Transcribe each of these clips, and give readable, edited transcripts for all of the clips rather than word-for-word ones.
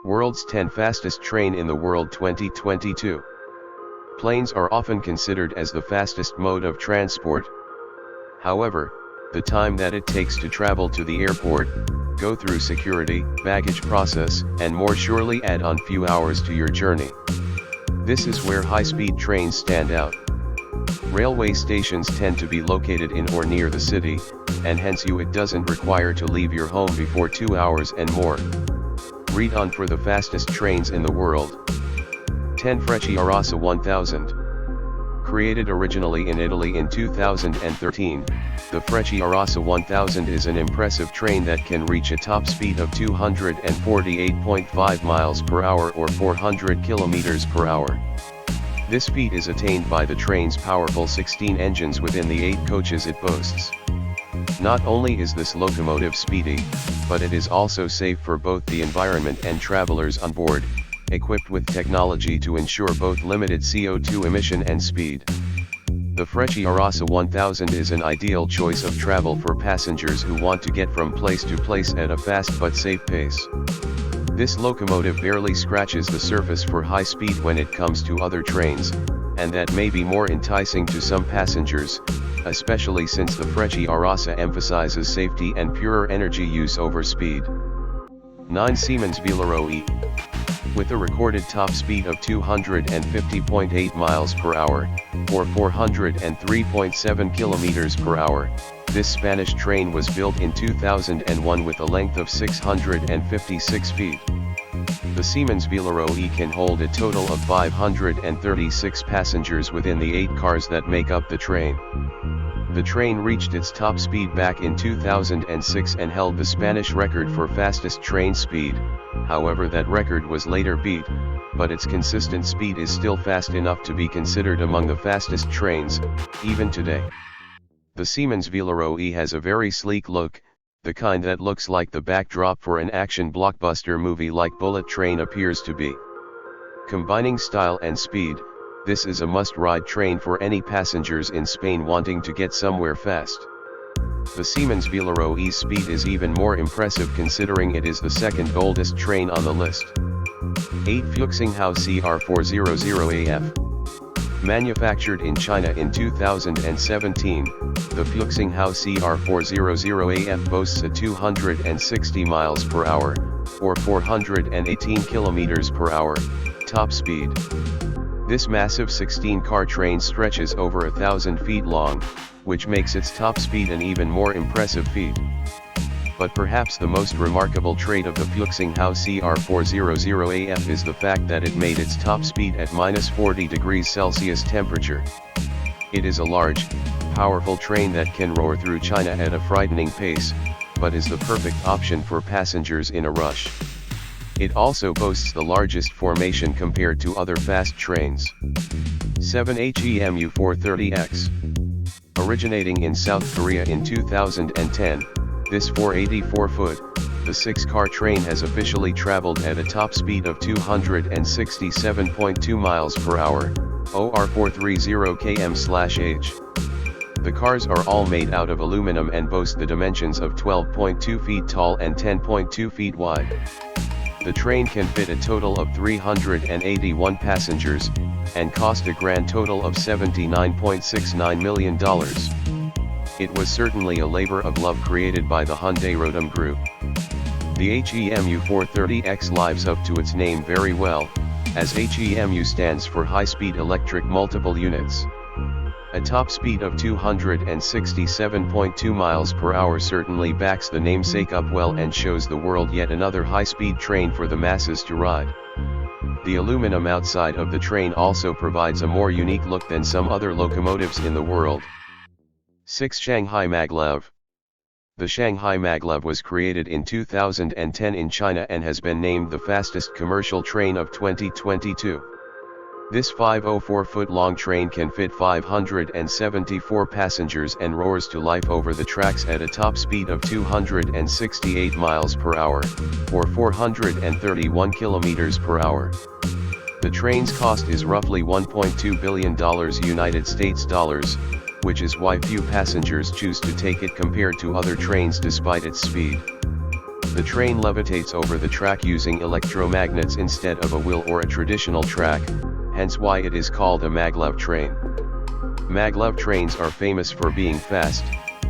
World's 10 fastest train in the world 2022. Planes are often considered as the fastest mode of transport. However, the time that it takes to travel to the airport, go through security, baggage process, and more surely add on few hours to your journey. This is where high-speed trains stand out. Railway stations tend to be located in or near the city, and hence it doesn't require to leave your home before 2 hours and more. Read on for the fastest trains in the world. 10 Frenchie Arasa 1000. Created originally in Italy in 2013, the Frenchie Arasa 1000 is an impressive train that can reach a top speed of 248.5 miles per hour or 400 kilometers per hour. This feat is attained by the train's powerful 16 engines within the 8 coaches it boasts. Not only is this locomotive speedy, but it is also safe for both the environment and travelers on board, equipped with technology to ensure both limited CO2 emission and speed. The Frenchie Arasa 1000 is an ideal choice of travel for passengers who want to get from place to place at a fast but safe pace. This locomotive barely scratches the surface for high speed when it comes to other trains, and that may be more enticing to some passengers, especially since the Frenchie Arasa emphasizes safety and purer energy use over speed. 9 Siemens Villaro E. With a recorded top speed of 250.8 miles per hour, or 403.7 kilometers per hour, this Spanish train was built in 2001 with a length of 656 feet. The Siemens Villaro E can hold a total of 536 passengers within the 8 cars that make up the train. The train reached its top speed back in 2006 and held the Spanish record for fastest train speed. However, that record was later beat, but its consistent speed is still fast enough to be considered among the fastest trains, even today. The Siemens Villaro E has a very sleek look, the kind that looks like the backdrop for an action blockbuster movie like Bullet Train appears to be. Combining style and speed, this is a must-ride train for any passengers in Spain wanting to get somewhere fast. The Siemens Villaro E's speed is even more impressive considering it is the second oldest train on the list. 8 Fuxing CR400AF. Manufactured in China in 2017, the Fuxing CR400AF boasts a 260 miles per hour, or 418 kilometers per hour, top speed. This massive 16-car train stretches over 1,000 feet long, which makes its top speed an even more impressive feat. But perhaps the most remarkable trait of the Fuxing CR400AF is the fact that it made its top speed at -40 degrees Celsius temperature. It is a large, powerful train that can roar through China at a frightening pace, but is the perfect option for passengers in a rush. It also boasts the largest formation compared to other fast trains. 7 HEMU430X. Originating in South Korea in 2010, this 484-foot, the 6-car train has officially traveled at a top speed of 267.2 miles per hour, or 430 km/h. The cars are all made out of aluminum and boast the dimensions of 12.2 feet tall and 10.2 feet wide. The train can fit a total of 381 passengers, and cost a grand total of $79.69 million. It was certainly a labor of love created by the Hyundai Rotem Group. The HEMU430X lives up to its name very well, as HEMU stands for High Speed Electric Multiple Units. A top speed of 267.2 miles per hour certainly backs the namesake up well and shows the world yet another high-speed train for the masses to ride. The aluminum outside of the train also provides a more unique look than some other locomotives in the world. 6 Shanghai Maglev. The Shanghai Maglev was created in 2010 in China and has been named the fastest commercial train of 2022. This 504-foot-long train can fit 574 passengers and roars to life over the tracks at a top speed of 268 miles per hour, or 431 kilometers per hour. The train's cost is roughly $1.2 billion United States dollars, which is why few passengers choose to take it compared to other trains despite its speed. The train levitates over the track using electromagnets instead of a wheel or a traditional track, hence why it is called a maglev train. Maglev trains are famous for being fast,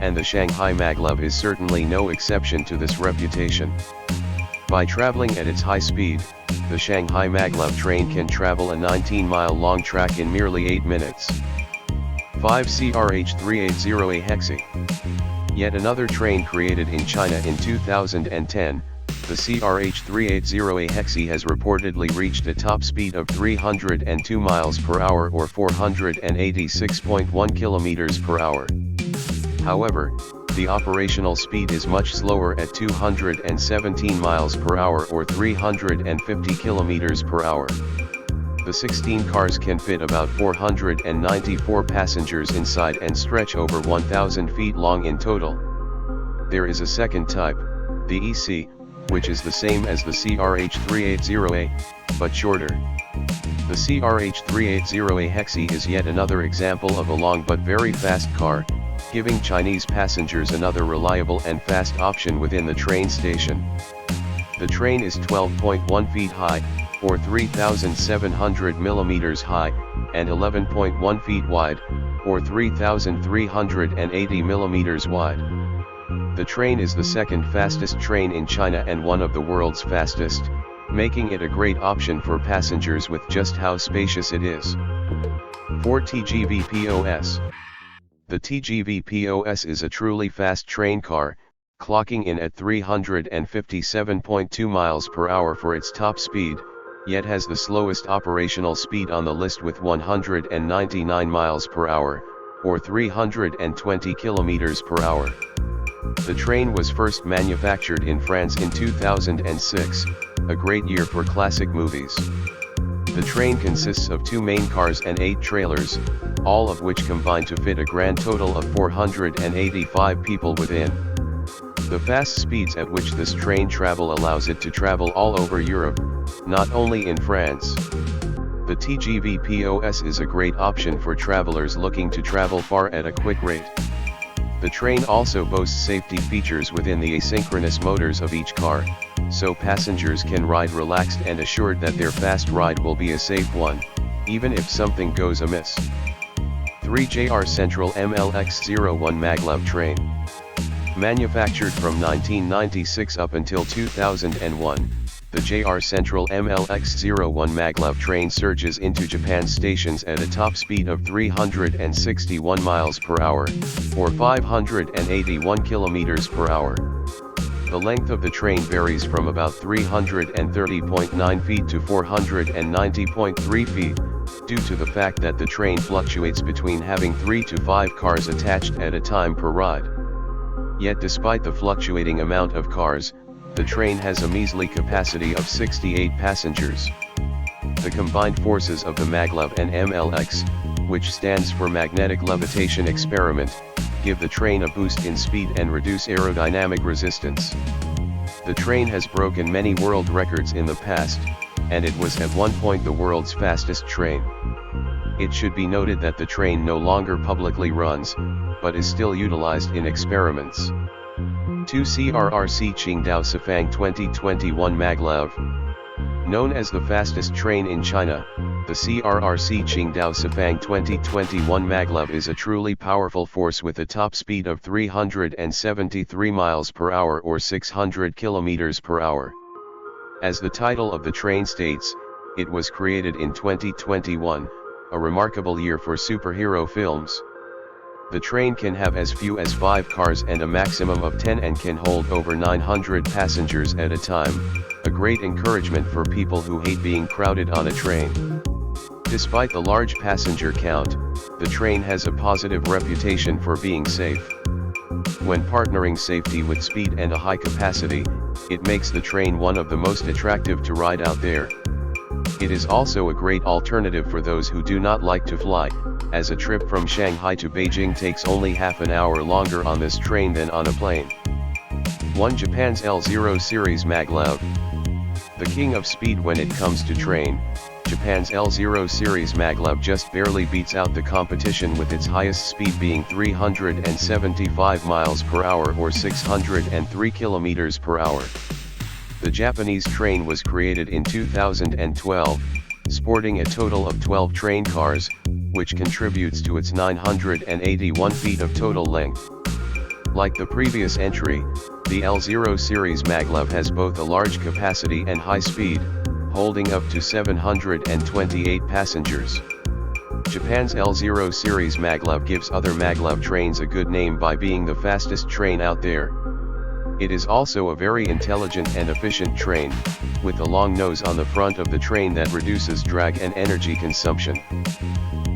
and the Shanghai Maglev is certainly no exception to this reputation. By traveling at its high speed, the Shanghai Maglev train can travel a 19-mile long track in merely 8 minutes. 5 CRH380A Hexi. Yet another train created in China in 2010, the CRH380A Hexi has reportedly reached a top speed of 302 miles per hour or 486.1 kilometers per hour. However, the operational speed is much slower at 217 miles per hour or 350 kilometers per hour. The 16 cars can fit about 494 passengers inside and stretch over 1,000 feet long in total. There is a second type, the EC, which is the same as the CRH380A, but shorter. The CRH380A Hexi is yet another example of a long but very fast car, giving Chinese passengers another reliable and fast option within the train station. The train is 12.1 feet high, or 3,700 millimeters high, and 11.1 feet wide, or 3,380 millimeters wide. The train is the second fastest train in China and one of the world's fastest, making it a great option for passengers with just how spacious it is. For TGVPOS. The TGVPOS is a truly fast train car, clocking in at 357.2 miles per hour for its top speed, yet has the slowest operational speed on the list with 199 miles per hour, or 320 kilometers per hour. The train was first manufactured in France in 2006, a great year for classic movies. The train consists of 2 main cars and 8 trailers, all of which combine to fit a grand total of 485 people within. The fast speeds at which this train travel allows it to travel all over Europe, not only in France. The TGVPOS is a great option for travelers looking to travel far at a quick rate. The train also boasts safety features within the asynchronous motors of each car, so passengers can ride relaxed and assured that their fast ride will be a safe one, even if something goes amiss. 3JR Central MLX01 Maglev train. Manufactured from 1996 up until 2001, the JR Central MLX01 Maglev train surges into Japan's stations at a top speed of 361 miles per hour, or 581 kilometers per hour. The length of the train varies from about 330.9 feet to 490.3 feet, due to the fact that the train fluctuates between having 3 to 5 cars attached at a time per ride. Yet despite the fluctuating amount of cars, the train has a measly capacity of 68 passengers. The combined forces of the Maglev and MLX, which stands for Magnetic Levitation Experiment, give the train a boost in speed and reduce aerodynamic resistance. The train has broken many world records in the past, and it was at one point the world's fastest train. It should be noted that the train no longer publicly runs, but is still utilized in experiments. 2 CRRC Qingdao Fang 2021 Maglev. Known as the fastest train in China, the CRRC Qingdao Fang 2021 Maglev is a truly powerful force with a top speed of 373 miles per hour or 600 kilometers per hour. As the title of the train states, it was created in 2021, a remarkable year for superhero films. The train can have as few as 5 cars and a maximum of 10 and can hold over 900 passengers at a time, a great encouragement for people who hate being crowded on a train. Despite the large passenger count, the train has a positive reputation for being safe. When partnering safety with speed and a high capacity, it makes the train one of the most attractive to ride out there. It is also a great alternative for those who do not like to fly, as a trip from Shanghai to Beijing takes only half an hour longer on this train than on a plane. 1 Japan's L0 Series Maglev. The king of speed when it comes to train, Japan's L0 Series Maglev just barely beats out the competition with its highest speed being 375 miles per hour or 603 kilometers per hour. The Japanese train was created in 2012, sporting a total of 12 train cars, which contributes to its 981 feet of total length. Like the previous entry, the L0 series maglev has both a large capacity and high speed, holding up to 728 passengers. Japan's L0 series maglev gives other maglev trains a good name by being the fastest train out there. It is also a very intelligent and efficient train, with a long nose on the front of the train that reduces drag and energy consumption.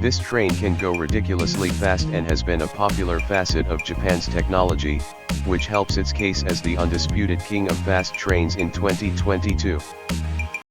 This train can go ridiculously fast and has been a popular facet of Japan's technology, which helps its case as the undisputed king of fast trains in 2022.